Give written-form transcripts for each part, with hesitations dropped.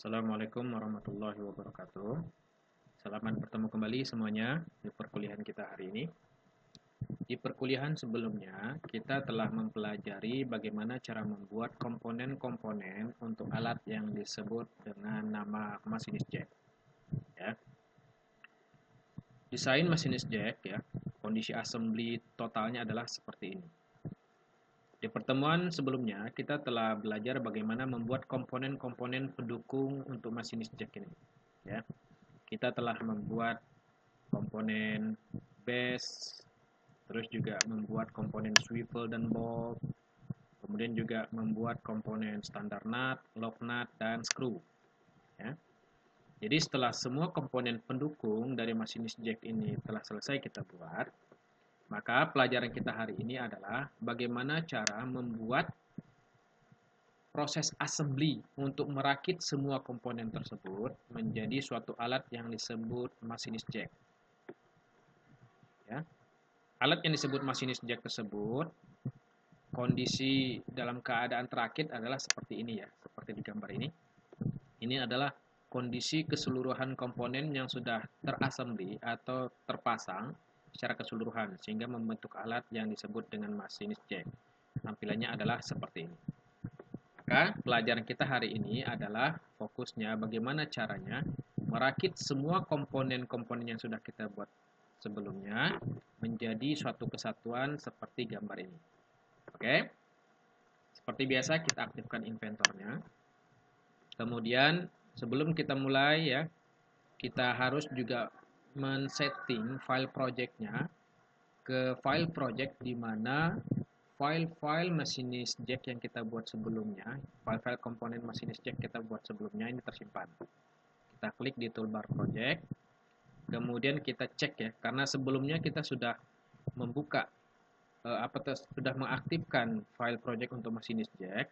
Assalamualaikum warahmatullahi wabarakatuh. Selamat bertemu kembali semuanya di perkuliahan kita hari ini. Di perkuliahan sebelumnya, kita telah mempelajari bagaimana cara membuat komponen-komponen untuk alat yang disebut dengan nama masinis jack. Ya. Desain masinis jack, ya, kondisi assembly totalnya adalah seperti ini. Di pertemuan sebelumnya, kita telah belajar bagaimana membuat komponen-komponen pendukung untuk masinis jack ini. Ya. Kita telah membuat komponen base, terus juga membuat komponen swivel dan bolt, kemudian juga membuat komponen standar nut, lock nut, dan screw. Ya. Jadi setelah semua komponen pendukung dari masinis jack ini telah selesai kita buat, maka pelajaran kita hari ini adalah bagaimana cara membuat proses assembly untuk merakit semua komponen tersebut menjadi suatu alat yang disebut masinis jack. Ya. Alat yang disebut masinis jack tersebut, kondisi dalam keadaan terakit adalah seperti ini ya, seperti di gambar ini. Ini adalah kondisi keseluruhan komponen yang sudah terassembly atau terpasang secara keseluruhan sehingga membentuk alat yang disebut dengan masinis jack. Tampilannya adalah seperti ini. Maka pelajaran kita hari ini adalah fokusnya bagaimana caranya merakit semua komponen-komponen yang sudah kita buat sebelumnya menjadi suatu kesatuan seperti gambar ini. Oke. Seperti biasa kita aktifkan inventornya. Kemudian sebelum kita mulai ya, kita harus juga men-setting file projectnya ke file project di mana file-file masinis jack yang kita buat sebelumnya, file-file komponen masinis jack kita buat sebelumnya ini tersimpan. Kita klik di toolbar project, kemudian kita cek ya, karena sebelumnya kita sudah membuka sudah mengaktifkan file project untuk masinis jack,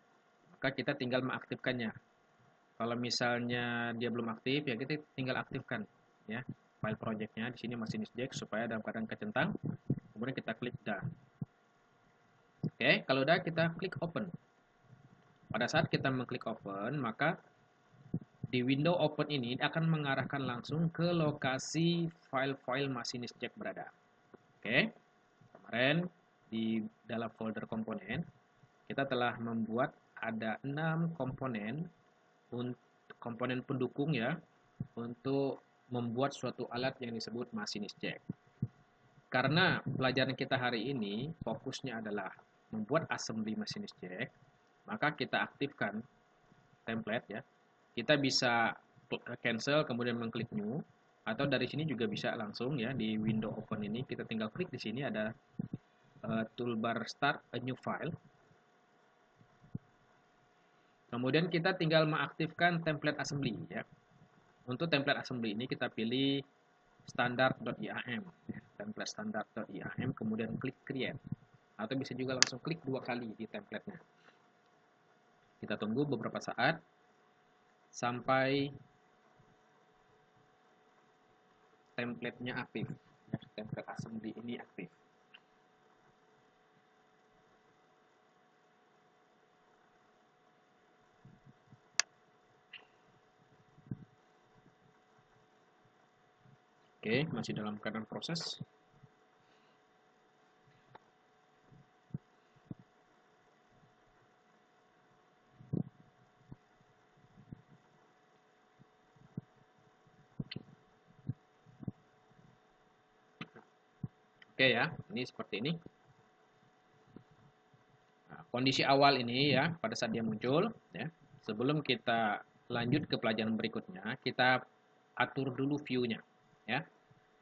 maka kita tinggal mengaktifkannya. Kalau misalnya dia belum aktif, ya kita tinggal aktifkan ya file projectnya di sini masinis jack supaya dalam keadaan kecentang. Kemudian kita klik done. Oke, kalau udah kita klik open. Pada saat kita mengklik open, maka di window open ini akan mengarahkan langsung ke lokasi file-file masinis jack berada. Oke, kemarin di dalam folder komponen kita telah membuat ada 6 komponen pendukung ya untuk membuat suatu alat yang disebut masinis jack. Karena pelajaran kita hari ini fokusnya adalah membuat assembly masinis jack, maka kita aktifkan template ya. Kita bisa cancel kemudian mengklik new, atau dari sini juga bisa langsung ya di window open ini kita tinggal klik di sini ada toolbar start a new file. Kemudian kita tinggal mengaktifkan template assembly ya. Untuk template assembly ini kita pilih standard.iam ya, template standard.iam, kemudian klik create, atau bisa juga langsung klik 2 kali di templatenya. Kita tunggu beberapa saat sampai templatenya aktif ya, template assembly ini aktif. Oke, masih dalam keadaan proses. Oke ya, ini seperti ini. Nah, kondisi awal ini ya, pada saat dia muncul, ya, sebelum kita lanjut ke pelajaran berikutnya, kita atur dulu view-nya, ya.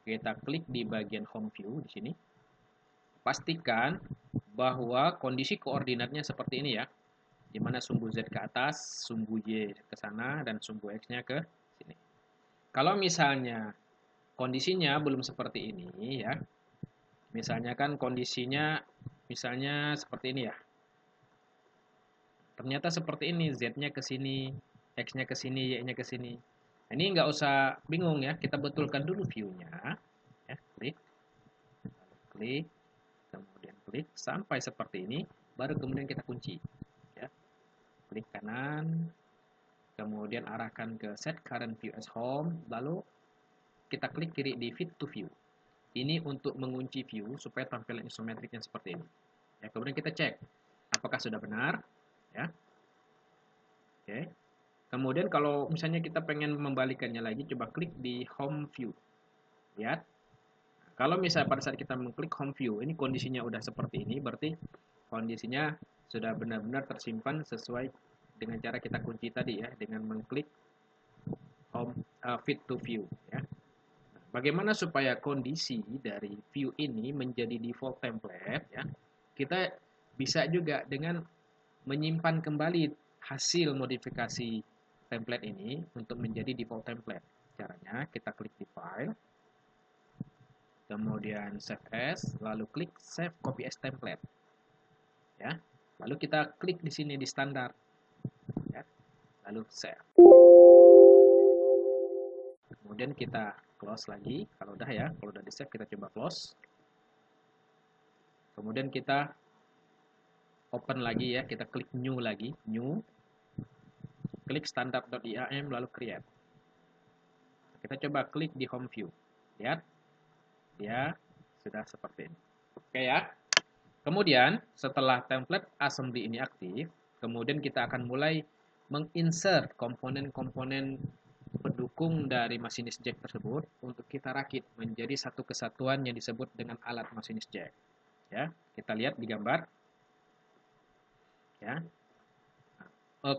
Kita klik di bagian home view di sini. Pastikan bahwa kondisi koordinatnya seperti ini ya, di mana sumbu Z ke atas, sumbu Y ke sana, dan sumbu X-nya ke sini. Kalau misalnya kondisinya belum seperti ini ya, misalnya kan kondisinya misalnya seperti ini ya, ternyata seperti ini, Z-nya ke sini, X-nya ke sini, Y-nya ke sini. Nah, ini nggak usah bingung ya, kita betulkan dulu view-nya. Ya, klik, klik, kemudian klik, sampai seperti ini, baru kemudian kita kunci. Ya. Klik kanan, kemudian arahkan ke set current view as home, lalu kita klik kiri di fit to view. Ini untuk mengunci view supaya tampilan isometriknya seperti ini. Ya, kemudian kita cek apakah sudah benar, ya. Oke. Kemudian kalau misalnya kita pengen membalikannya lagi, coba klik di home view. Lihat. Kalau misalnya pada saat kita mengklik home view, ini kondisinya udah seperti ini, berarti kondisinya sudah benar-benar tersimpan sesuai dengan cara kita kunci tadi ya, dengan mengklik home fit to view ya. Bagaimana supaya kondisi dari view ini menjadi default template ya? Kita bisa juga dengan menyimpan kembali hasil modifikasi template ini untuk menjadi default template. Caranya kita klik di file, kemudian save as, lalu klik save copy as template. Ya. Lalu kita klik di sini di standar. Ya. Lalu save. Kemudian kita close lagi. Kalau udah ya, kalau udah di save kita coba close. Kemudian kita open lagi ya, kita klik new lagi, new. Klik standard.iam lalu create. Kita coba klik di home view. Lihat. Dia sudah seperti ini. Oke ya. Kemudian setelah template assembly ini aktif, kemudian kita akan mulai menginsert komponen-komponen pendukung dari masinis jack tersebut untuk kita rakit menjadi satu kesatuan yang disebut dengan alat masinis jack. Ya, kita lihat di gambar. Ya.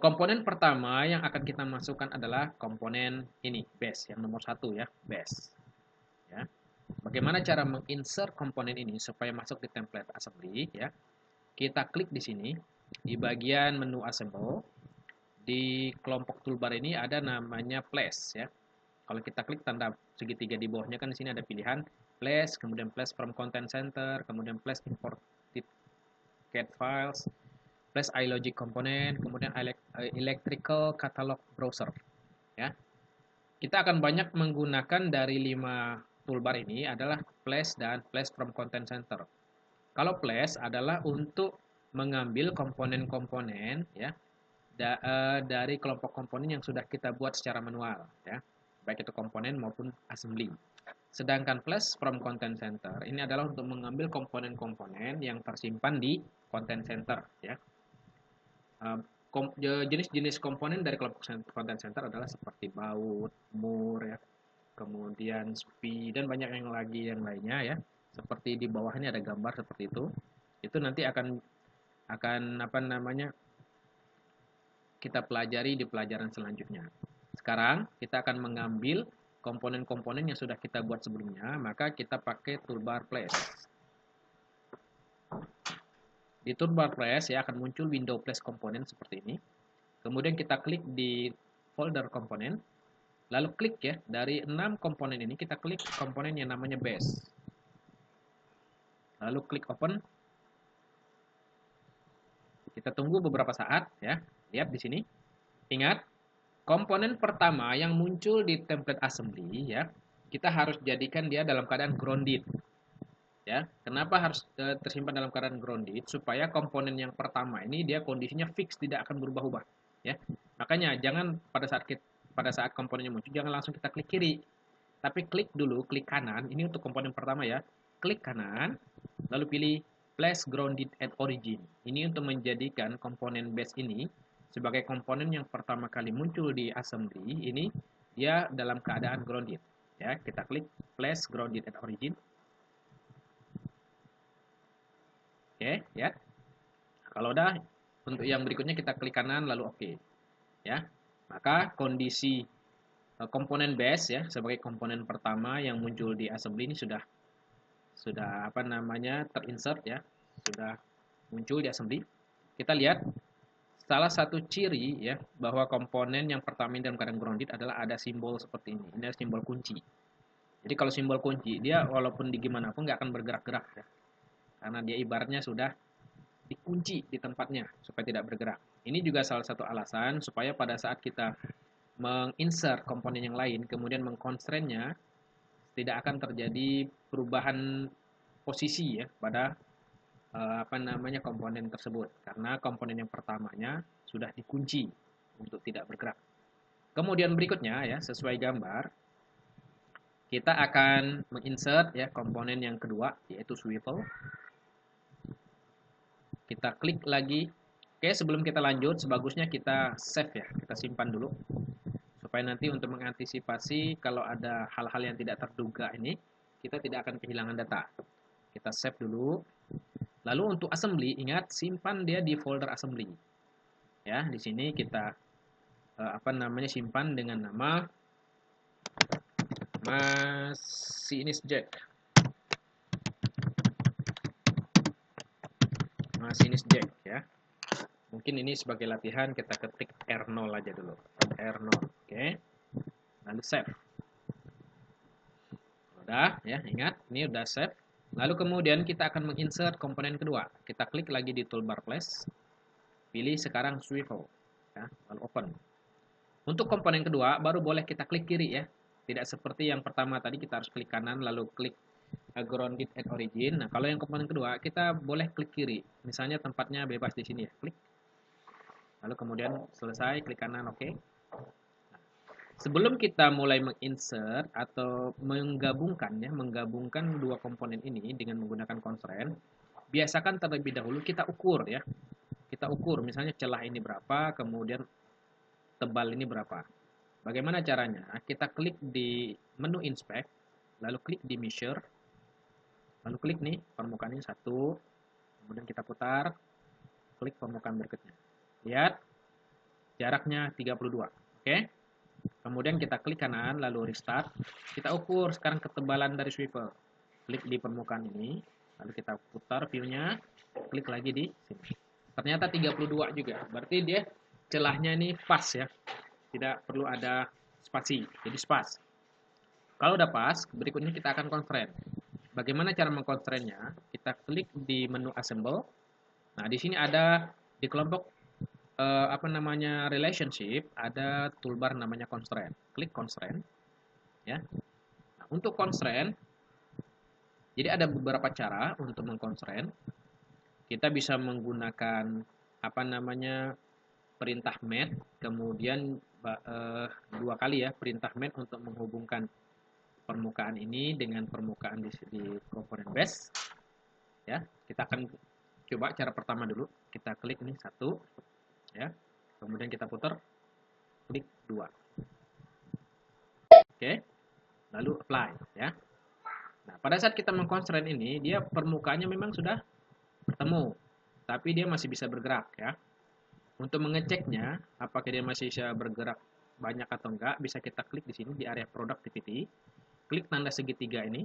Komponen pertama yang akan kita masukkan adalah komponen ini, base, yang nomor 1 ya, base. Ya. Bagaimana cara menginsert komponen ini supaya masuk di template assembly ya? Kita klik di sini di bagian menu assemble. Di kelompok toolbar ini ada namanya place ya. Kalau kita klik tanda segitiga di bawahnya kan di sini ada pilihan place, kemudian place from content center, kemudian place imported CAD files, place iLogic component, kemudian electrical catalog browser ya. Kita akan banyak menggunakan dari 5 toolbar ini adalah place dan place from content center. Kalau place adalah untuk mengambil komponen-komponen ya dari kelompok komponen yang sudah kita buat secara manual ya, baik itu komponen maupun assembly. Sedangkan place from content center ini adalah untuk mengambil komponen-komponen yang tersimpan di content center ya. Jenis-jenis komponen dari kelompok content center adalah seperti baut, mur ya, kemudian spi dan banyak yang lagi yang lainnya ya. Seperti di bawah ini ada gambar seperti itu. Itu nanti akan apa namanya kita pelajari di pelajaran selanjutnya. Sekarang kita akan mengambil komponen-komponen yang sudah kita buat sebelumnya, maka kita pakai toolbar place. Di toolbar place ya akan muncul window place komponen seperti ini. Kemudian kita klik di folder komponen. Lalu klik ya, dari 6 komponen ini kita klik komponen yang namanya base. Lalu klik open. Kita tunggu beberapa saat ya. Lihat di sini. Ingat, komponen pertama yang muncul di template assembly ya, kita harus jadikan dia dalam keadaan grounded. Ya, kenapa harus tersimpan dalam keadaan grounded? Supaya komponen yang pertama ini dia kondisinya fix, tidak akan berubah-ubah. Ya, makanya jangan pada saat komponennya muncul jangan langsung kita klik kiri, tapi klik dulu, klik kanan. Ini untuk komponen pertama ya. Klik kanan, lalu pilih place grounded at origin. Ini untuk menjadikan komponen base ini sebagai komponen yang pertama kali muncul di assembly. Ini dia dalam keadaan grounded. Ya, kita klik place grounded at origin. Oke, ya. Kalau udah, untuk yang berikutnya kita klik kanan lalu oke. Ya. Maka kondisi komponen base ya sebagai komponen pertama yang muncul di assembly ini sudah apa namanya terinsert ya, sudah muncul di assembly. Kita lihat salah satu ciri ya bahwa komponen yang pertama dalam keadaan grounded adalah ada simbol seperti ini. Ini adalah simbol kunci. Jadi kalau simbol kunci dia walaupun di gimana pun nggak akan bergerak-gerak ya. Karena dia ibaratnya sudah dikunci di tempatnya supaya tidak bergerak. Ini juga salah satu alasan supaya pada saat kita menginsert komponen yang lain kemudian mengconstrain-nya tidak akan terjadi perubahan posisi ya pada apa namanya komponen tersebut karena komponen yang pertamanya sudah dikunci untuk tidak bergerak. Kemudian berikutnya ya, sesuai gambar, kita akan menginsert ya komponen yang kedua, yaitu swivel. Kita klik lagi. Oke, sebelum kita lanjut, sebagusnya kita save ya, kita simpan dulu. Supaya nanti untuk mengantisipasi kalau ada hal-hal yang tidak terduga ini, kita tidak akan kehilangan data. Kita save dulu. Lalu untuk assembly, ingat simpan dia di folder assembly. Ya, di sini kita simpan dengan nama masinis jack. Masinis jack ya. Mungkin ini sebagai latihan kita ketik R0 aja dulu. R0. Oke. Lalu save. Udah ya, ingat ini udah save. Lalu kemudian kita akan menginsert komponen kedua. Kita klik lagi di toolbar place. Pilih sekarang swivel ya, lalu open. Untuk komponen kedua baru boleh kita klik kiri ya. Tidak seperti yang pertama tadi kita harus klik kanan lalu klik grounded at origin. Nah, kalau yang komponen kedua kita boleh klik kiri. Misalnya tempatnya bebas di sini ya, klik. Lalu kemudian selesai, klik kanan, oke. Sebelum kita mulai menginsert atau menggabungkan dua komponen ini dengan menggunakan constraint, biasakan terlebih dahulu kita ukur ya. Kita ukur misalnya celah ini berapa, kemudian tebal ini berapa. Bagaimana caranya? Kita klik di menu inspect, lalu klik di measure, lalu klik nih permukaan ini 1, kemudian kita putar, klik permukaan berikutnya. Lihat, jaraknya 32, oke? Kemudian kita klik kanan, lalu restart. Kita ukur sekarang ketebalan dari swivel. Klik di permukaan ini, lalu kita putar view-nya, klik lagi di sini. Ternyata 32 juga, berarti dia celahnya ini pas ya. Tidak perlu ada spasi, jadi spas. Kalau udah pas, berikutnya kita akan constraint. Bagaimana cara mengconstraintnya? Kita klik di menu assemble. Nah, di sini ada di kelompok relationship, ada toolbar namanya constraint. Klik constraint ya. Nah, untuk constraint jadi ada beberapa cara untuk mengconstraint. Kita bisa menggunakan perintah met, kemudian 2 kali ya perintah met untuk menghubungkan permukaan ini dengan permukaan di komponen base ya. Kita akan coba cara pertama dulu. Kita klik ini 1 ya, kemudian kita putar, klik 2, oke, lalu apply ya. Nah, pada saat kita mengconstraint ini, dia permukaannya memang sudah bertemu, tapi dia masih bisa bergerak ya. Untuk mengeceknya apakah dia masih bisa bergerak banyak atau enggak, bisa kita klik di sini di area productivity, klik tanda segitiga ini,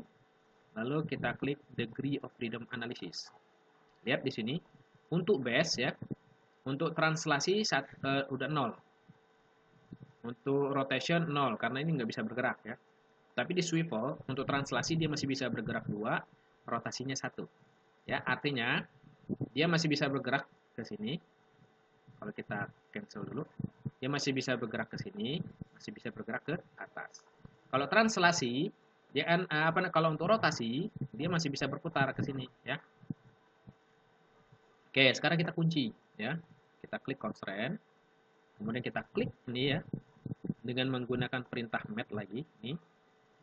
lalu kita klik degree of freedom analysis. Lihat di sini untuk base ya. Untuk translasi udah 0. Untuk rotation 0 karena ini nggak bisa bergerak ya. Tapi di swivel untuk translasi dia masih bisa bergerak 2, rotasinya 1. Ya, artinya dia masih bisa bergerak ke sini. Kalau kita cancel dulu, dia masih bisa bergerak ke sini, masih bisa bergerak ke atas. Kalau translasi dia kalau untuk rotasi dia masih bisa berputar ke sini ya. Oke, sekarang kita kunci ya. Kita klik constraint, kemudian kita klik ini ya, dengan menggunakan perintah met lagi, nih,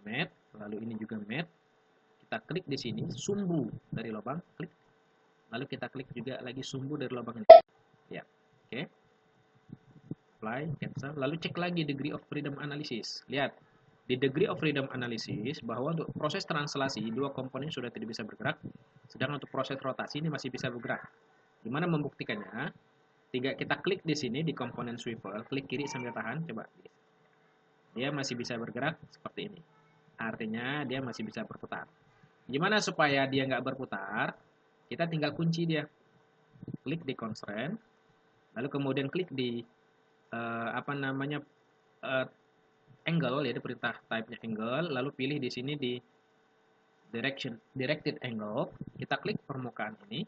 met, lalu ini juga met, kita klik di sini, sumbu dari lubang, klik, lalu kita klik juga lagi sumbu dari lubang ini, ya, oke, apply, cancel, lalu cek lagi degree of freedom analysis, lihat, di degree of freedom analysis, bahwa untuk proses translasi, dua komponen sudah tidak bisa bergerak, sedangkan untuk proses rotasi ini masih bisa bergerak. Gimana membuktikannya? Kita klik di sini di komponen swivel, klik kiri sambil tahan, coba. Dia masih bisa bergerak seperti ini. Artinya dia masih bisa berputar. Gimana supaya dia nggak berputar? Kita tinggal kunci dia. Klik di constraint, lalu kemudian klik di angle, yaitu perintah type-nya angle, lalu pilih di sini di directed angle, kita klik permukaan ini,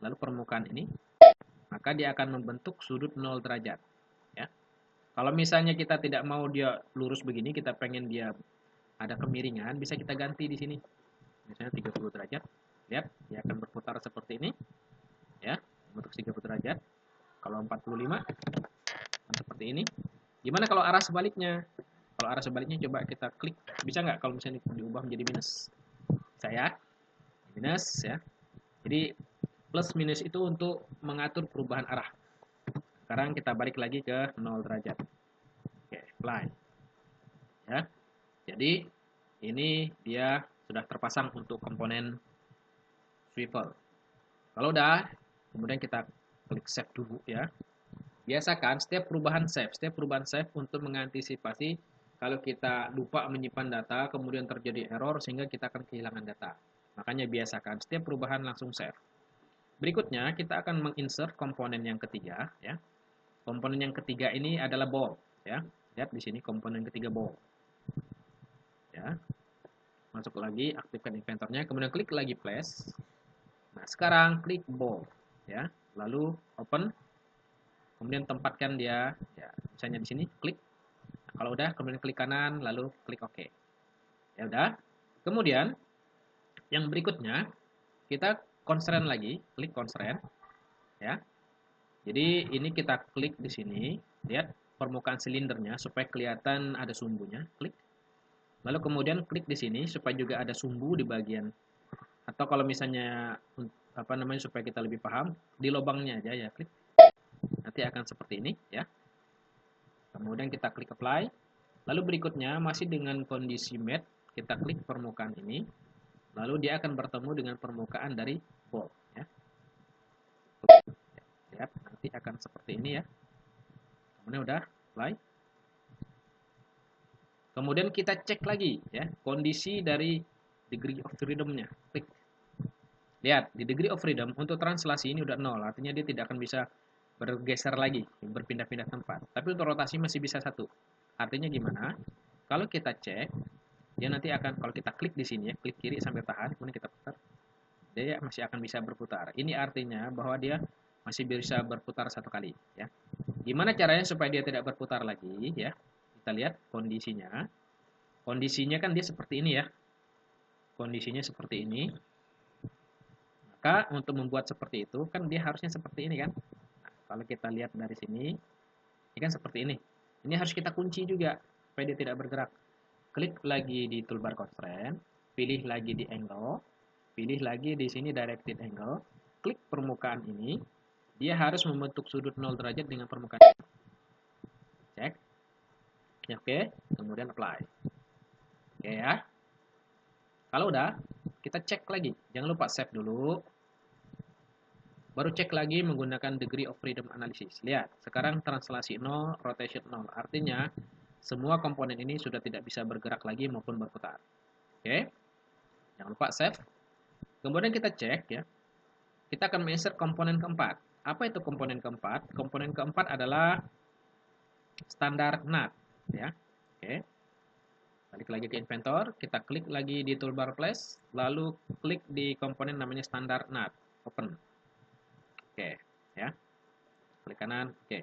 lalu permukaan ini, maka dia akan membentuk sudut 0 derajat ya. Kalau misalnya kita tidak mau dia lurus begini, kita pengen dia ada kemiringan, bisa kita ganti di sini misalnya 30 derajat. Lihat, dia akan berputar seperti ini ya, membentuk 30 derajat. Kalau 45 seperti ini Gimana kalau arah sebaliknya? Kalau arah sebaliknya coba kita klik. Bisa nggak kalau misalnya diubah menjadi minus? Bisa ya? Minus ya. Jadi plus minus itu untuk mengatur perubahan arah. Sekarang kita balik lagi ke 0 derajat. Oke, apply. Ya. Jadi ini dia sudah terpasang untuk komponen swivel. Kalau udah, kemudian kita klik save dulu ya. Biasakan setiap perubahan save untuk mengantisipasi kalau kita lupa menyimpan data, kemudian terjadi error sehingga kita akan kehilangan data. Makanya biasakan setiap perubahan langsung save. Berikutnya kita akan menginsert komponen yang ketiga ya. Komponen yang ketiga ini adalah ball ya. Lihat di sini komponen ketiga ball. Ya. Masuk lagi, aktifkan inventornya, kemudian klik lagi place. Nah, sekarang klik ball ya. Lalu open. Kemudian tempatkan dia ya, misalnya di sini klik. Nah, kalau udah kemudian klik kanan lalu klik OK. Ya udah. Kemudian yang berikutnya kita constraint lagi, klik constraint ya. Jadi ini kita klik di sini, lihat permukaan silindernya supaya kelihatan ada sumbunya, klik. Lalu kemudian klik di sini supaya juga ada sumbu di bagian, atau kalau misalnya apa namanya supaya kita lebih paham di lubangnya aja ya, klik. Nanti akan seperti ini ya. Kemudian kita klik apply. Lalu berikutnya masih dengan kondisi matte, kita klik permukaan ini. Lalu dia akan bertemu dengan permukaan dari ball ya. Lihat nanti akan seperti ini ya. Kemudian udah apply. Kemudian kita cek lagi ya kondisi dari degree of freedom-nya. Klik. Lihat di degree of freedom untuk translasi ini udah 0, artinya dia tidak akan bisa bergeser lagi, berpindah-pindah tempat. Tapi untuk rotasi masih bisa 1. Artinya gimana? Kalau kita cek, dia nanti akan, kalau kita klik di sini ya, klik kiri sampai tahan, kemudian kita putar, dia masih akan bisa berputar. Ini artinya bahwa dia masih bisa berputar 1 kali ya. Gimana caranya supaya dia tidak berputar lagi ya? Kita lihat kondisinya. Kondisinya kan dia seperti ini ya. Kondisinya seperti ini. Maka untuk membuat seperti itu kan dia harusnya seperti ini kan. Nah, kalau kita lihat dari sini, ini kan seperti ini. Ini harus kita kunci juga supaya dia tidak bergerak. Klik lagi di toolbar constraint, pilih lagi di angle, pilih lagi di sini directed angle, klik permukaan ini, dia harus membentuk sudut 0 derajat dengan permukaan. Cek. Ya, oke, kemudian apply. Oke ya. Kalau udah, kita cek lagi. Jangan lupa save dulu. Baru cek lagi menggunakan degree of freedom analysis. Lihat, sekarang translasi 0, rotation 0. Artinya, semua komponen ini sudah tidak bisa bergerak lagi maupun berputar. Oke. Jangan lupa save. Kemudian kita cek ya. Kita akan menginsert komponen keempat. Apa itu komponen keempat? Komponen keempat adalah standar NUT ya. Oke. Balik lagi ke inventor, kita klik lagi di toolbar place, lalu klik di komponen namanya standar NUT, open. Oke, ya. Klik kanan, oke.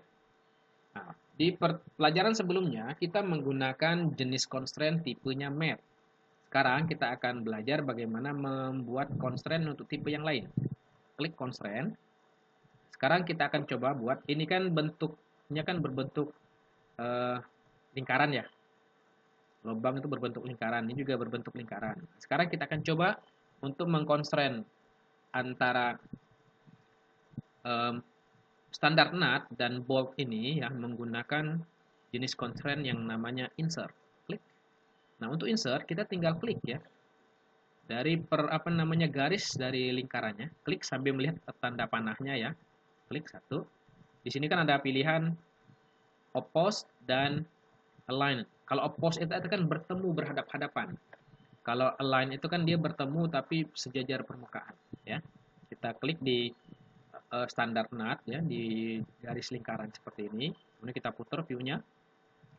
Nah, di pelajaran sebelumnya kita menggunakan jenis constraint tipenya matte. Sekarang kita akan belajar bagaimana membuat constraint untuk tipe yang lain. Klik constraint. Sekarang kita akan coba buat, ini kan bentuknya kan berbentuk lingkaran ya. Lubang itu berbentuk lingkaran, ini juga berbentuk lingkaran. Sekarang kita akan coba untuk mengconstraint antara standar NUT dan bolt ini yang menggunakan jenis constraint yang namanya insert. Klik. Nah, untuk insert kita tinggal klik ya. Dari garis dari lingkarannya, klik sambil melihat tanda panahnya ya. Klik satu. Di sini kan ada pilihan oppose dan align. Kalau oppose itu kan bertemu berhadap-hadapan. Kalau align itu kan dia bertemu tapi sejajar permukaan ya. Kita klik di standar NUT ya di garis lingkaran seperti ini. Kemudian kita putar view-nya.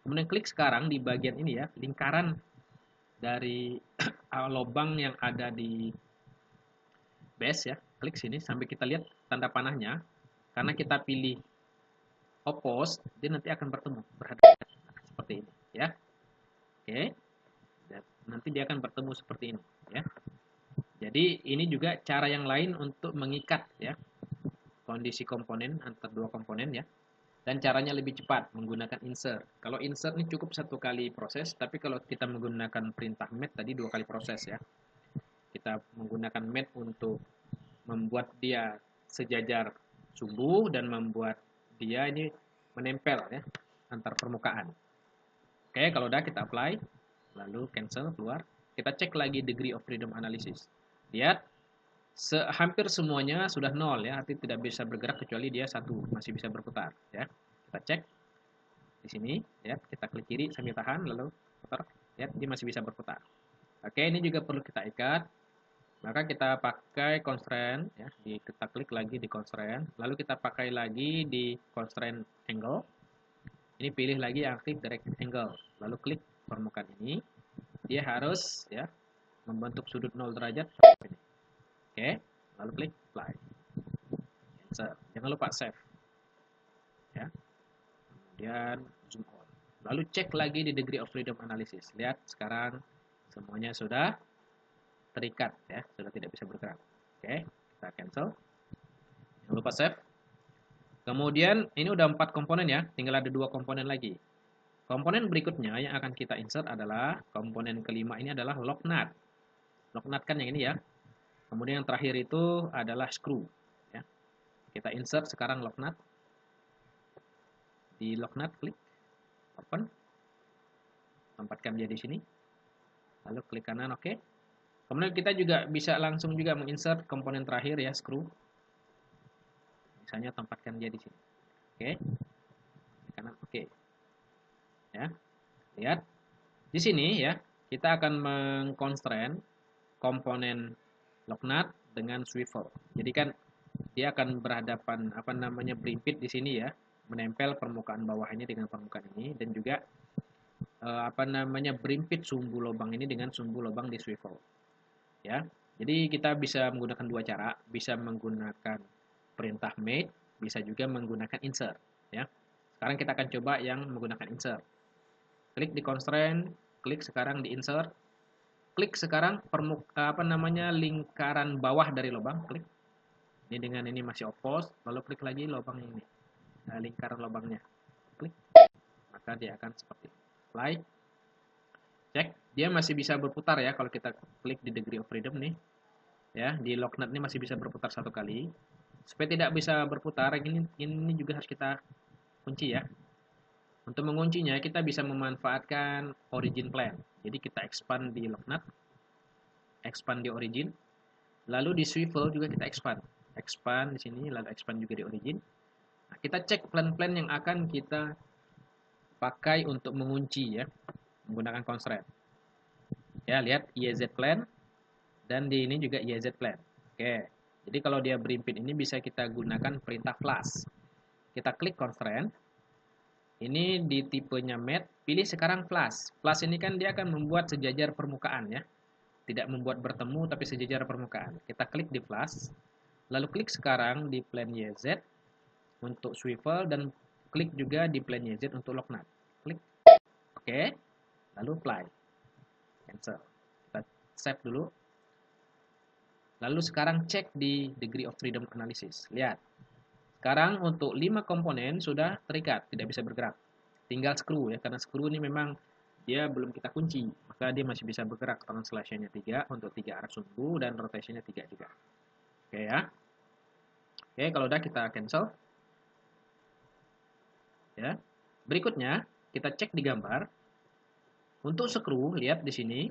Kemudian klik sekarang di bagian ini ya, lingkaran dari lubang yang ada di base ya. Klik sini sampai kita lihat tanda panahnya. Karena kita pilih oppose, dia nanti akan bertemu berhadapan seperti ini ya. Oke. Dan nanti dia akan bertemu seperti ini ya. Jadi ini juga cara yang lain untuk mengikat ya kondisi komponen antar dua komponen ya. Dan caranya lebih cepat menggunakan insert. Kalau insert ini cukup satu kali proses, tapi kalau kita menggunakan perintah mat tadi 2 kali proses ya. Kita menggunakan mat untuk membuat dia sejajar sumbu dan membuat dia ini menempel ya antar permukaan. Oke, kalau udah kita apply, lalu cancel keluar. Kita cek lagi degree of freedom analysis. Lihat, hampir semuanya sudah 0 ya, artinya tidak bisa bergerak kecuali dia 1 masih bisa berputar ya. Kita cek di sini, ya, kita klik kiri sambil tahan lalu putar, ya, dia masih bisa berputar. Oke, ini juga perlu kita ikat. Maka kita pakai constraint ya, kita klik lagi di constraint, lalu kita pakai lagi di constraint angle. Ini pilih lagi aktif direct angle, lalu klik permukaan ini. Dia harus ya membentuk sudut 0 derajat seperti ini. Oke, lalu klik apply. Cancel. Jangan lupa save. Ya. Kemudian zoom on. Lalu cek lagi di degree of freedom analysis. Lihat sekarang semuanya sudah terikat ya, sudah tidak bisa bergerak. Oke, kita cancel. Jangan lupa save. Kemudian ini udah 4 komponen ya, tinggal ada 2 komponen lagi. Komponen berikutnya yang akan kita insert adalah komponen kelima, ini adalah lock nut. Lock nut kan yang ini ya. Kemudian yang terakhir itu adalah screw ya. Kita insert sekarang lock nut. Di lock nut klik open. Tempatkan dia di sini. Lalu klik kanan oke. Kemudian kita juga bisa langsung juga menginsert komponen terakhir ya, screw. Misalnya tempatkan dia di sini. Oke. Kanan oke. Ya. Lihat. Di sini ya, kita akan mengconstrain komponen lock nut dengan swivel. Jadi kan dia akan berhadapan berimpit di sini ya, menempel permukaan bawah ini dengan permukaan ini dan juga berimpit sumbu lubang ini dengan sumbu lubang di swivel. Ya. Jadi kita bisa menggunakan 2 cara, bisa menggunakan perintah mate, bisa juga menggunakan insert ya. Sekarang kita akan coba yang menggunakan insert. Klik di constraint, klik sekarang di insert. Klik sekarang lingkaran bawah dari lubang, klik. Ini dengan ini masih oppose, lalu klik lagi lubang ini. Nah, lingkaran lubangnya. Klik. Maka dia akan seperti ini. Apply. Cek, dia masih bisa berputar ya kalau kita klik di degree of freedom nih. Ya, di lock nut ini masih bisa berputar 1 kali. Supaya tidak bisa berputar, ini juga harus kita kunci ya. Untuk menguncinya kita bisa memanfaatkan origin plane. Jadi kita expand di lock nut, expand di origin, lalu di swivel juga kita expand. Expand di sini, lalu expand juga di origin. Nah, kita cek plan-plan yang akan kita pakai untuk mengunci ya, menggunakan constraint. Ya, lihat YZ plan dan di ini juga YZ plan. Oke. Jadi kalau dia berimpit ini bisa kita gunakan perintah plus. Kita klik constraint. Ini di tipenya mat, pilih sekarang plus. Plus ini kan dia akan membuat sejajar permukaan ya. Tidak membuat bertemu tapi sejajar permukaan. Kita klik di plus. Lalu klik sekarang di plane YZ untuk swivel dan klik juga di plane YZ untuk lock nut. Klik. Oke. Lalu apply. Cancel. Kita save dulu. Lalu sekarang cek di degree of freedom analysis. Lihat. Sekarang untuk 5 komponen sudah terikat, tidak bisa bergerak. Tinggal screw ya, karena screw ini memang dia belum kita kunci, maka dia masih bisa bergerak. Translation-nya 3 untuk 3 arah sumbu dan rotation-nya 3 juga. Oke ya. Oke, kalau udah kita cancel. Ya. Berikutnya, kita cek di gambar. Untuk screw, lihat di sini.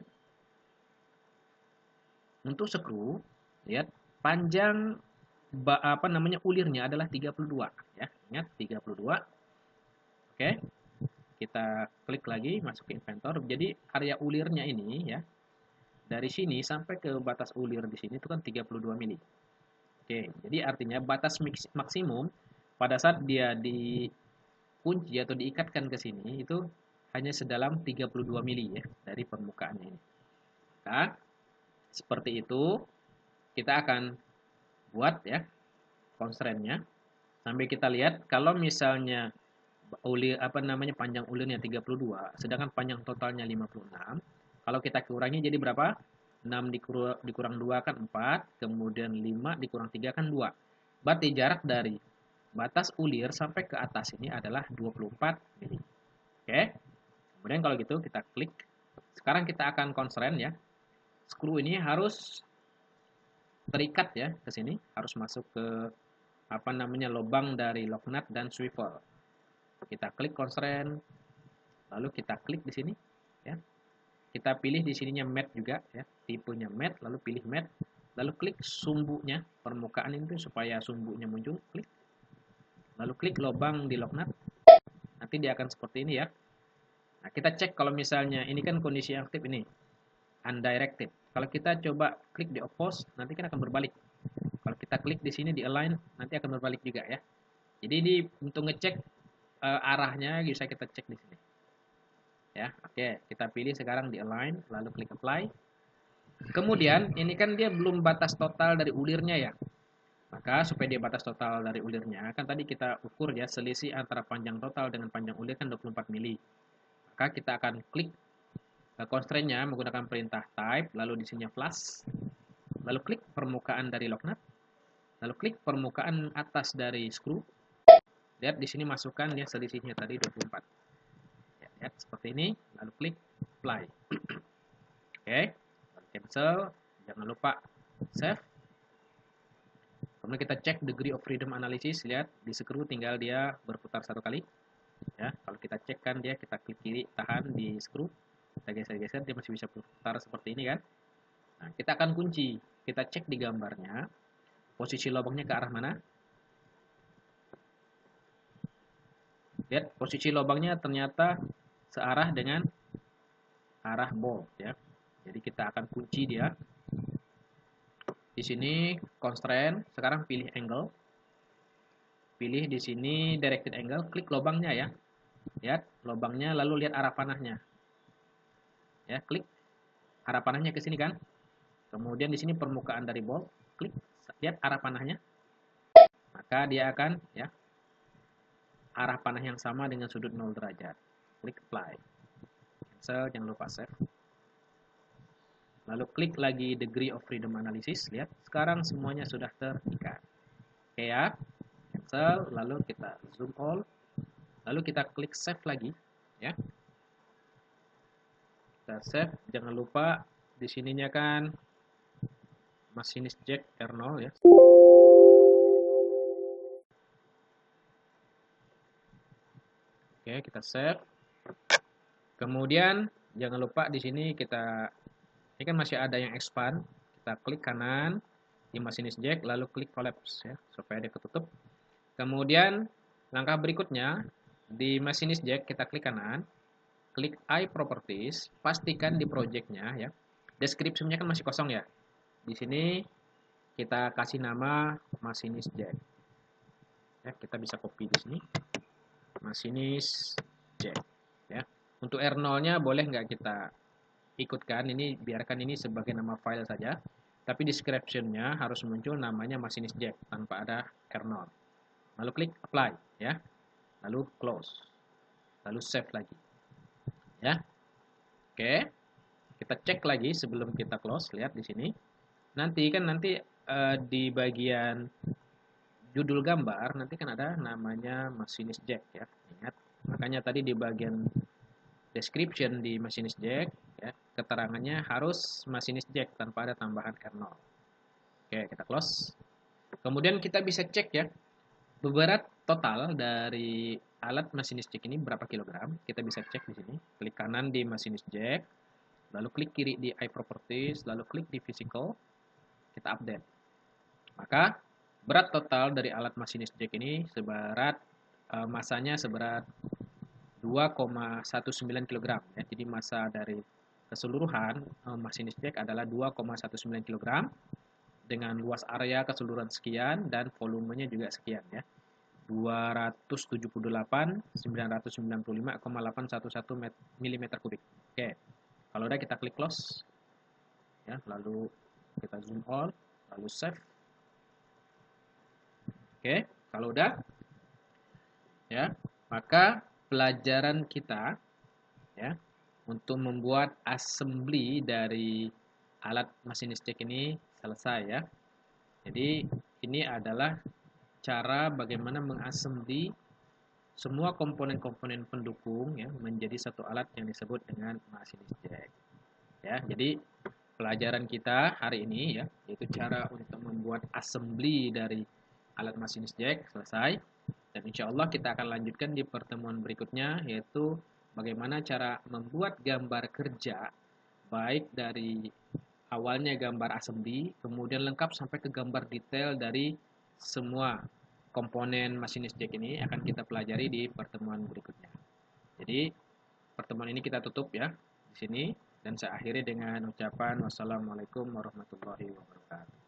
Untuk screw, lihat panjang ulirnya adalah 32 ya. Ingat 32. Oke. Kita klik lagi masuk ke inventor. Jadi area ulirnya ini ya. Dari sini sampai ke batas ulir di sini itu kan 32 mili. Oke, jadi artinya batas maksimum pada saat dia dikunci atau diikatkan ke sini itu hanya sedalam 32 mili ya dari permukaan ini. Nah, seperti itu kita akan buat ya constraint-nya sampai kita lihat kalau misalnya panjang ulirnya 32 sedangkan panjang totalnya 56. Kalau kita kurangi jadi berapa? 6 dikurang 2 kan 4, kemudian 5 dikurang 3 kan 2. Berarti jarak dari batas ulir sampai ke atas ini adalah 24 mili. Oke. Kemudian kalau gitu kita klik. Sekarang kita akan constrain ya. Skru ini harus terikat ya ke sini, harus masuk ke lubang dari lock nut dan swivel. Kita klik constraint, lalu kita klik di sini ya. Kita pilih di sininya matte juga ya, tipenya matte, lalu pilih matte, lalu klik sumbunya, permukaan itu supaya sumbunya muncul, klik. Lalu klik lubang di lock nut. Nanti dia akan seperti ini ya. Nah, kita cek kalau misalnya ini kan kondisi aktif ini, undirected. Kalau kita coba klik di oppose, nanti kan akan berbalik. Kalau kita klik di sini di align, nanti akan berbalik juga ya. Jadi ini untuk ngecek arahnya bisa kita cek di sini. Ya, oke, kita pilih sekarang di align, lalu klik apply. Kemudian ini kan dia belum batas total dari ulirnya ya. Maka supaya dia batas total dari ulirnya, kan tadi kita ukur ya selisih antara panjang total dengan panjang ulir kan 24 mili. Maka kita akan klik constraint-nya menggunakan perintah type, lalu di sini flash, lalu klik permukaan dari lock nut, lalu klik permukaan atas dari screw. Lihat di sini masukkan ya selisihnya tadi 24. Ya, lihat seperti ini, lalu klik apply. Oke, cancel, jangan lupa save. Kemudian kita cek degree of freedom analysis, lihat di screw tinggal dia berputar 1 kali. Ya, kalau kita cek kan dia, kita klik kiri, tahan di screw. Kita geser-geser, dia masih bisa berputar seperti ini kan. Nah, kita akan kunci. Kita cek di gambarnya, posisi lubangnya ke arah mana. Lihat, posisi lubangnya ternyata searah dengan arah bolt ya. Jadi kita akan kunci dia. Di sini constraint, sekarang pilih angle. Pilih di sini directed angle, klik lubangnya ya. Lihat lubangnya, lalu lihat arah panahnya. Ya, klik arah panahnya ke sini kan. Kemudian di sini permukaan dari bolt, klik, lihat arah panahnya. Maka dia akan ya arah panah yang sama dengan sudut 0 derajat. Klik apply. Cancel, jangan lupa save. Lalu klik lagi degree of freedom analysis. Lihat, sekarang semuanya sudah terikat. Oke ya. Cancel, lalu kita zoom all. Lalu kita klik save lagi ya. Kita save, jangan lupa di sininya kan masinis jack R0 ya. Oke, kita save. Kemudian jangan lupa di sini kita, ini kan masih ada yang expand. Kita klik kanan di masinis jack, lalu klik collapse ya, supaya dia ketutup. Kemudian langkah berikutnya di masinis jack kita klik kanan, klik I properties, pastikan di projectnya ya. Deskripsinya kan masih kosong ya. Di sini kita kasih nama masinis jack. Ya, kita bisa copy di sini. Masinis jack ya. Untuk R0-nya boleh nggak kita ikutkan, ini biarkan ini sebagai nama file saja. Tapi description-nya harus muncul namanya masinis jack tanpa ada R0. Lalu klik apply ya. Lalu close. Lalu save lagi. Ya. Oke. Kita cek lagi sebelum kita close, lihat di sini. Nanti di bagian judul gambar nanti kan ada namanya masinis jack ya. Ingat, makanya tadi di bagian description di masinis jack ya, keterangannya harus masinis jack tanpa ada tambahan R0. Oke, kita close. Kemudian kita bisa cek ya, berat total dari alat masinis jack ini berapa kilogram. Kita bisa cek di sini. Klik kanan di masinis jack, lalu klik kiri di I properties, lalu klik di physical, kita update. Maka berat total dari alat masinis jack ini masanya seberat 2,19 kg ya. Jadi massa dari keseluruhan masinis jack adalah 2,19 kg dengan luas area keseluruhan sekian dan volumenya juga sekian ya. 278.995,811 mm kubik. Oke. Kalau udah kita klik close ya, lalu kita zoom all, lalu save. Oke, kalau udah ya, maka pelajaran kita ya untuk membuat assembly dari alat masinis jack ini selesai ya. Jadi ini adalah cara bagaimana mengassembly semua komponen-komponen pendukung ya menjadi satu alat yang disebut dengan masinis jack. Ya, jadi pelajaran kita hari ini ya yaitu cara untuk membuat assembly dari alat masinis jack selesai, dan insya Allah kita akan lanjutkan di pertemuan berikutnya yaitu bagaimana cara membuat gambar kerja baik dari awalnya gambar assembly kemudian lengkap sampai ke gambar detail dari semua komponen masinis jack ini akan kita pelajari di pertemuan berikutnya. Jadi pertemuan ini kita tutup ya di sini dan saya akhiri dengan ucapan wassalamualaikum warahmatullahi wabarakatuh.